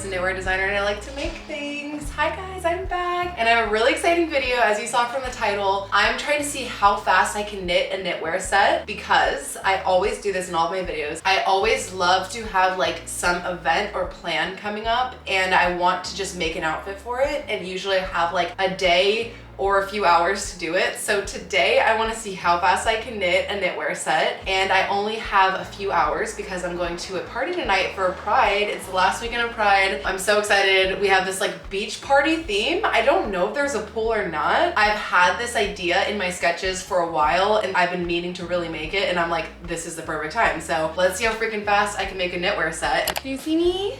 artist and knitwear designer, and I like to make things. Hi guys, I'm back. And I have a really exciting video, as you saw from the title. I'm trying to see how fast I can knit a knitwear set, because I always do this in all of my videos. I always love to have like some event or plan coming up, and I want to just make an outfit for it, and usually I have like a day or a few hours to do it. So today I want to see how fast I can knit a knitwear set, and I only have a few hours because I'm going to a party tonight for Pride. It's the last weekend of Pride. I'm so excited. We have this like beach party theme. I don't know if there's a pool or not. I've had this idea in my sketches for a while, and I've been meaning to really make it, and I'm like, this is the perfect time. So let's see how freaking fast I can make a knitwear set. Can you see me?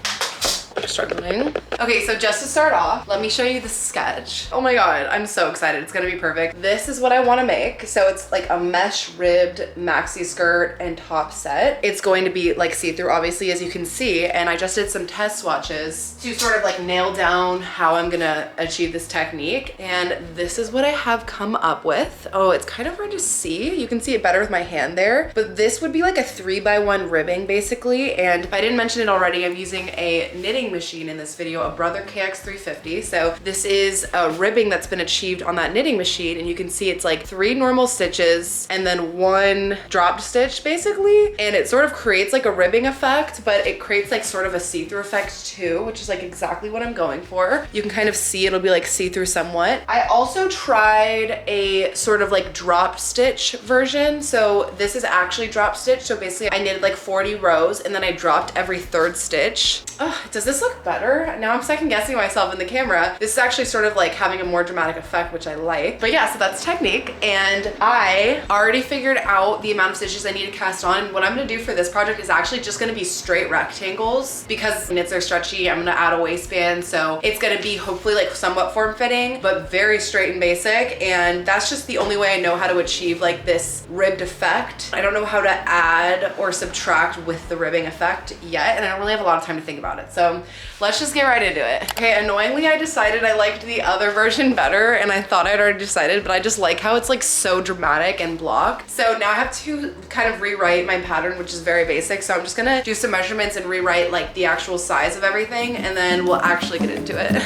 Struggling. Okay, so just to start off, let me show you the sketch. Oh my god, I'm so excited. It's gonna be perfect. This is what I want to make. So it's like a mesh ribbed maxi skirt and top set. It's going to be like see-through, obviously, as you can see, and I just did some test swatches to sort of like nail down how I'm gonna achieve this technique, and this is what I have come up with. Oh, it's kind of hard to see. You can see it better with my hand there, but this would be like a 3x1 ribbing basically, and if I didn't mention it already, I'm using a knitting machine in this video, a Brother KX350. So this is a ribbing that's been achieved on that knitting machine, and you can see it's like 3 normal stitches and then 1 dropped stitch basically, and it sort of creates like a ribbing effect, but it creates like sort of a see-through effect too, which is like exactly what I'm going for. You can kind of see it'll be like see-through somewhat. I also tried a sort of like dropped stitch version. So this is actually drop stitch. So basically I knitted like 40 rows and then I dropped every 3rd stitch. Oh, does this look better? Now I'm second guessing myself in the camera. This is actually sort of like having a more dramatic effect, which I like. But yeah, so that's technique. And I already figured out the amount of stitches I need to cast on. And what I'm gonna do for this project is actually just gonna be straight rectangles, because knits are stretchy. I'm gonna add a waistband. So it's gonna be hopefully like somewhat form-fitting, but very straight and basic. And that's just the only way I know how to achieve like this ribbed effect. I don't know how to add or subtract with the ribbing effect yet, and I don't really have a lot of time to think about it. So let's just get right into it. Okay, annoyingly, I decided I liked the other version better, and I thought I'd already decided, but I just like how it's like so dramatic and block. So now I have to kind of rewrite my pattern, which is very basic. So I'm just gonna do some measurements and rewrite like the actual size of everything, and then we'll actually get into it.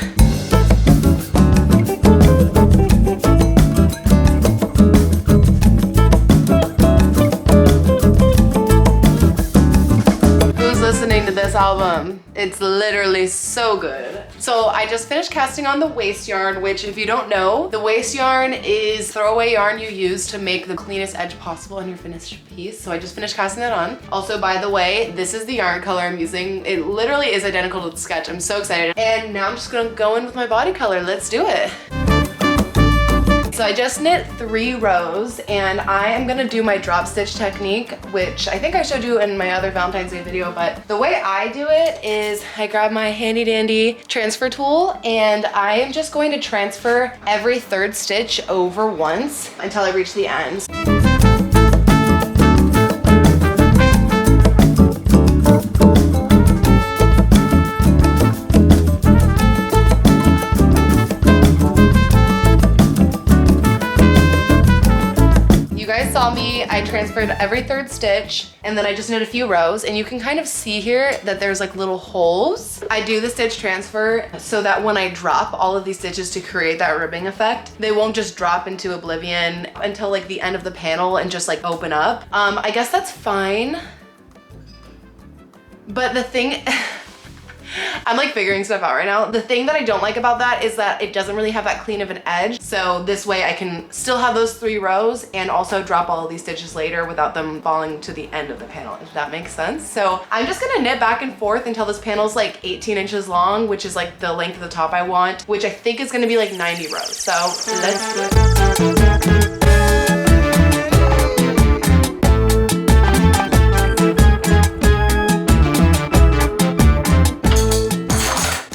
Listening to this album, it's literally so good. So I just finished casting on the waist yarn, which if you don't know, the waist yarn is throwaway yarn you use to make the cleanest edge possible on your finished piece. So I just finished casting that on. Also, by the way, this is the yarn color I'm using. It literally is identical to the sketch. I'm so excited. And now I'm just gonna go in with my body color. Let's do it. So I just knit 3 rows, and I am gonna do my drop stitch technique, which I think I showed you in my other Valentine's Day video, but the way I do it is I grab my handy dandy transfer tool, and I am just going to transfer every 3rd stitch over once until I reach the end. Saw me, I transferred every 3rd stitch, and then I just knit a few rows, and you can kind of see here that there's like little holes. I do the stitch transfer so that when I drop all of these stitches to create that ribbing effect, they won't just drop into oblivion until like the end of the panel and just like open up. I guess that's fine, but the thing I'm like figuring stuff out right now. The thing that I don't like about that is that it doesn't really have that clean of an edge. So this way I can still have those 3 rows and also drop all of these stitches later without them falling to the end of the panel, if that makes sense. So I'm just gonna knit back and forth until this panel's like 18 inches long, which is like the length of the top I want, which I think is gonna be like 90 rows. So let's do it.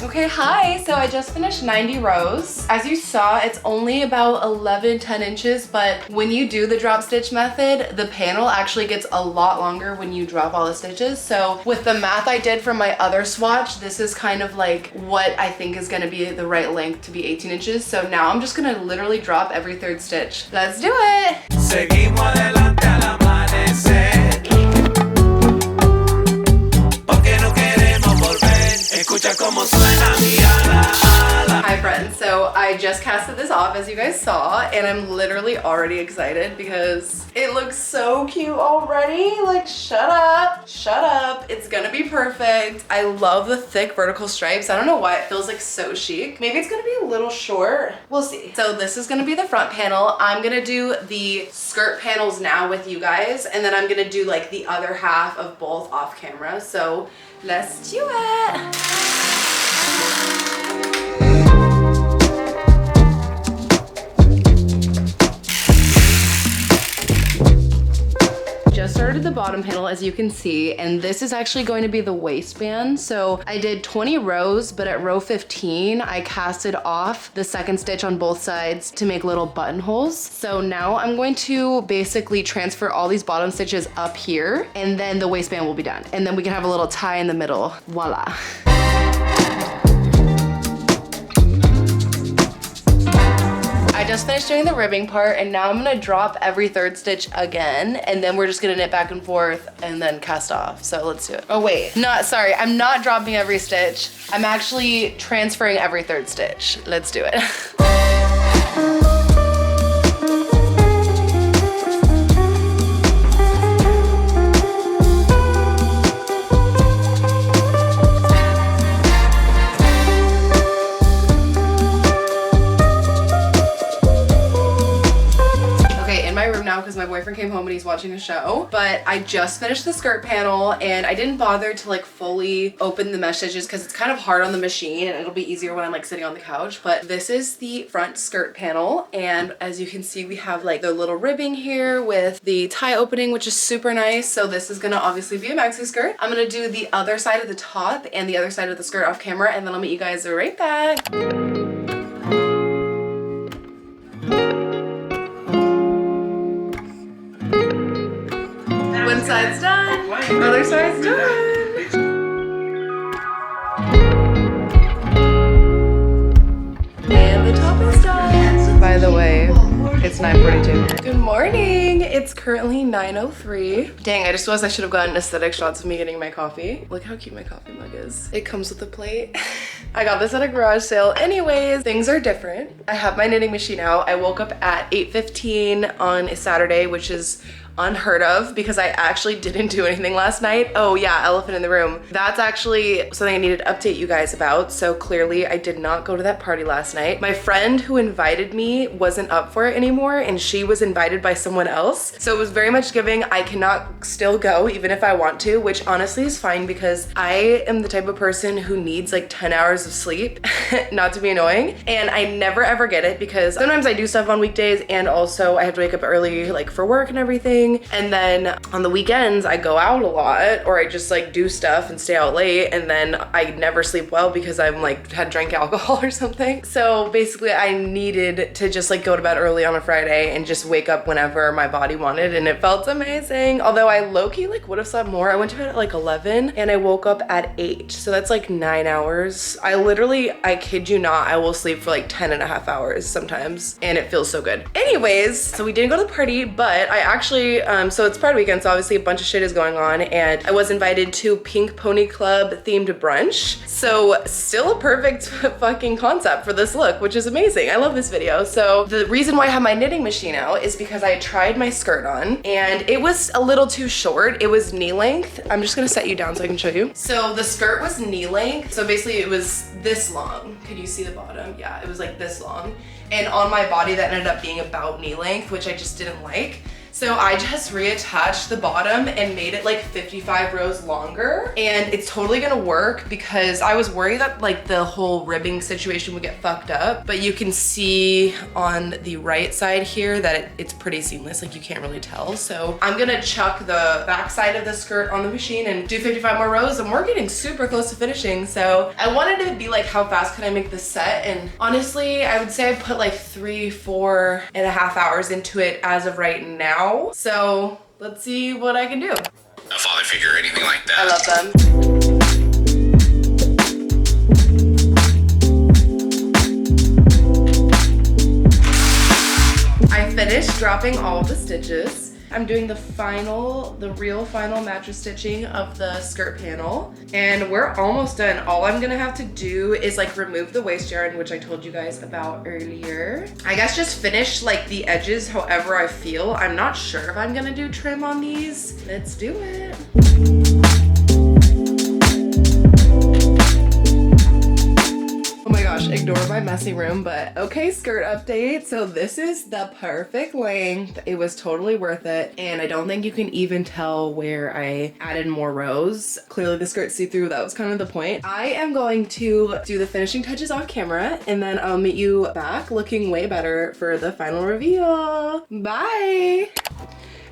Okay, hi, so I just finished 90 rows. As you saw, it's only about 10 inches, but when you do the drop stitch method, the panel actually gets a lot longer when you drop all the stitches. So with the math I did from my other swatch, this is kind of like what I think is gonna be the right length to be 18 inches. So now I'm just gonna literally drop every 3rd stitch. Let's do it! Seguimos adelante al amanecer. Porque no queremos volver. Hi friends, so I just casted this off as you guys saw, and I'm literally already excited because it looks so cute already. Like, shut up, shut up. It's gonna be perfect. I love the thick vertical stripes. I don't know why it feels like so chic. Maybe it's gonna be a little short. We'll see. So this is gonna be the front panel. I'm gonna do the skirt panels now with you guys, and then I'm gonna do like the other half of both off camera. So let's do it. Just started the bottom panel, as you can see, and this is actually going to be the waistband. So I did 20 rows, but at row 15, I casted off the second stitch on both sides to make little buttonholes. So now I'm going to basically transfer all these bottom stitches up here, and then the waistband will be done. And then we can have a little tie in the middle. Voila. I just finished doing the ribbing part, and now I'm gonna drop every third stitch again, and then we're just gonna knit back and forth and then cast off. So let's do it. Oh wait, sorry, I'm not dropping every stitch. I'm actually transferring every third stitch. Let's do it. Because my boyfriend came home and he's watching a show, but I just finished the skirt panel and I didn't bother to like fully open the mesh stitches because it's kind of hard on the machine and it'll be easier when I'm like sitting on the couch. But this is the front skirt panel, and as you can see, we have like the little ribbing here with the tie opening, which is super nice. So this is gonna obviously be a maxi skirt. I'm gonna do the other side of the top and the other side of the skirt off camera, and then I'll meet you guys right back. One side's done, other side's done. And the top is done. By the way, it's 9:42. Good morning. It's currently 9:03. Dang, I just realized I should have gotten aesthetic shots of me getting my coffee. Look how cute my coffee mug is. It comes with a plate. I got this at a garage sale. Anyways, things are different. I have my knitting machine out. I woke up at 8:15 on a Saturday, which is unheard of because I actually didn't do anything last night. Oh yeah, elephant in the room. That's actually something I needed to update you guys about. So clearly I did not go to that party last night. My friend who invited me wasn't up for it anymore, and she was invited by someone else. So it was very much giving I cannot still go even if I want to, which honestly is fine because I am the type of person who needs like 10 hours of sleep, not to be annoying. And I never ever get it because sometimes I do stuff on weekdays and also I have to wake up early like for work and everything. And then on the weekends, I go out a lot, or I just like do stuff and stay out late, and then I never sleep well because I'm like had drank alcohol or something. So basically I needed to just like go to bed early on a Friday and just wake up whenever my body wanted, and it felt amazing. Although I low-key like would have slept more. I went to bed at like 11 and I woke up at 8. So that's like 9 hours. I kid you not, I will sleep for like 10.5 hours sometimes, and it feels so good. Anyways, so we didn't go to the party, but I actually so it's Pride weekend, so obviously a bunch of shit is going on, and I was invited to Pink Pony Club themed brunch. So still a perfect fucking concept for this look, which is amazing. I love this video. So the reason why I have my knitting machine out is because I tried my skirt on and it was a little too short. It was knee length. I'm just gonna set you down so I can show you. So the skirt was knee length. So basically it was this long. Could you see the bottom? Yeah, it was like this long. And on my body that ended up being about knee length, which I just didn't like. So I just reattached the bottom and made it like 55 rows longer, and it's totally gonna work because I was worried that like the whole ribbing situation would get fucked up, but you can see on the right side here that it's pretty seamless, like you can't really tell. So I'm gonna chuck the back side of the skirt on the machine and do 55 more rows, and we're getting super close to finishing. So I wanted to be like, how fast can I make this set? And honestly, I would say I put like 3.5 hours into it as of right now. So let's see what I can do. A father figure or anything like that. I love them. I finished dropping all of the stitches. I'm doing the real final mattress stitching of the skirt panel, and we're almost done. All I'm gonna have to do is like remove the waist yarn, which I told you guys about earlier. I guess just finish like the edges however I feel. I'm not sure if I'm gonna do trim on these. Let's do it. Ignore my messy room, but okay, skirt update. So this is the perfect length. It was totally worth it, and I don't think you can even tell where I added more rows. Clearly the skirt's see-through. That was kind of the point. I am going to do the finishing touches off camera, and then I'll meet you back looking way better for the final reveal. Bye!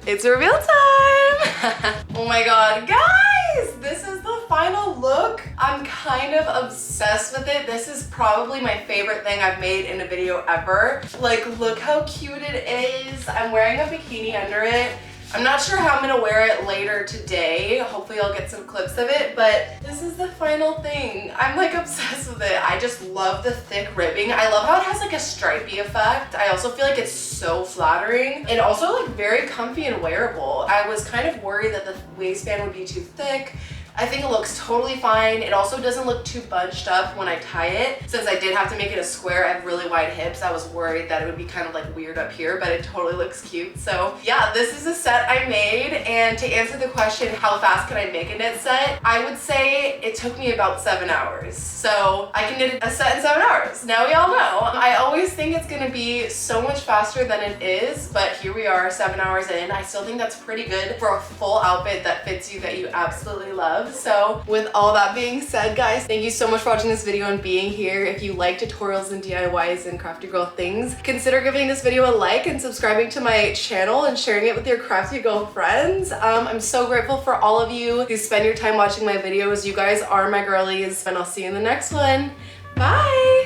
It's reveal time! Oh my god, guys! This is the final look. I'm kind of obsessed with it. This is probably my favorite thing I've made in a video ever. Like, look how cute it is. I'm wearing a bikini under it. I'm not sure how I'm gonna wear it later today. Hopefully I'll get some clips of it, but this is the final thing. I'm like obsessed with it. I just love the thick ribbing. I love how it has like a stripey effect. I also feel like it's so flattering and also like very comfy and wearable. I was kind of worried that the waistband would be too thick. I think it looks totally fine. It also doesn't look too bunched up when I tie it. Since I did have to make it a square, I have really wide hips. I was worried that it would be kind of like weird up here, but it totally looks cute. So yeah, this is a set I made. And to answer the question, how fast can I make a knit set? I would say it took me about 7 hours. So I can knit a set in 7 hours. Now we all know. I always think it's gonna be so much faster than it is, but here we are 7 hours in. I still think that's pretty good for a full outfit that fits you, that you absolutely love. So with all that being said, guys, thank you so much for watching this video and being here. If you like tutorials and DIYs and crafty girl things, consider giving this video a like and subscribing to my channel and sharing it with your crafty girl friends. I'm so grateful for all of you who spend your time watching my videos. You guys are my girlies, and I'll see you in the next one. Bye!